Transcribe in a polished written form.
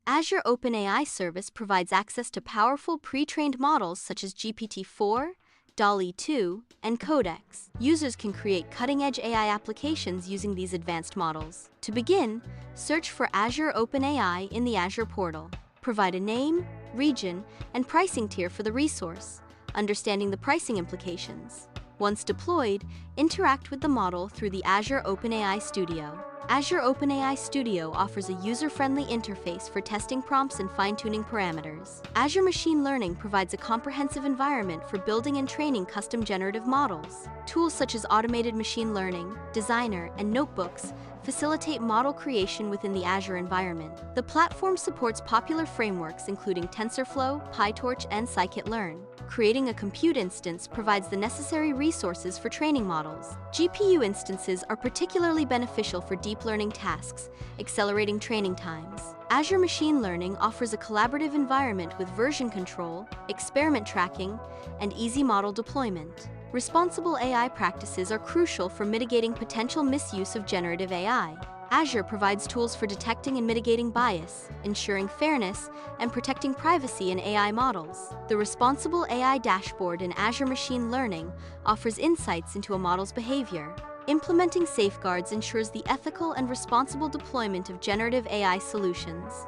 Azure OpenAI Service provides access to powerful pre-trained models such as GPT-4, DALL-E 2, and Codex. Users can create cutting-edge AI applications using these advanced models. To begin, search for Azure OpenAI in the Azure portal. Provide a name, region, and pricing tier for the resource, understanding the pricing implications. Once deployed, interact with the model through the Azure OpenAI Studio. Azure OpenAI Studio offers a user-friendly interface for testing prompts and fine-tuning parameters. Azure Machine Learning provides a comprehensive environment for building and training custom generative models. Tools such as automated machine learning, designer, and notebooks facilitate model creation within the Azure environment. The platform supports popular frameworks including TensorFlow, PyTorch, and scikit-learn. Creating a compute instance provides the necessary resources for training models. GPU instances are particularly beneficial for deep learning tasks, accelerating training times. Azure Machine Learning offers a collaborative environment with version control, experiment tracking, and easy model deployment. Responsible AI practices are crucial for mitigating potential misuse of generative AI. Azure provides tools for detecting and mitigating bias, ensuring fairness, and protecting privacy in AI models. The Responsible AI Dashboard in Azure Machine Learning offers insights into a model's behavior. Implementing safeguards ensures the ethical and responsible deployment of generative AI solutions.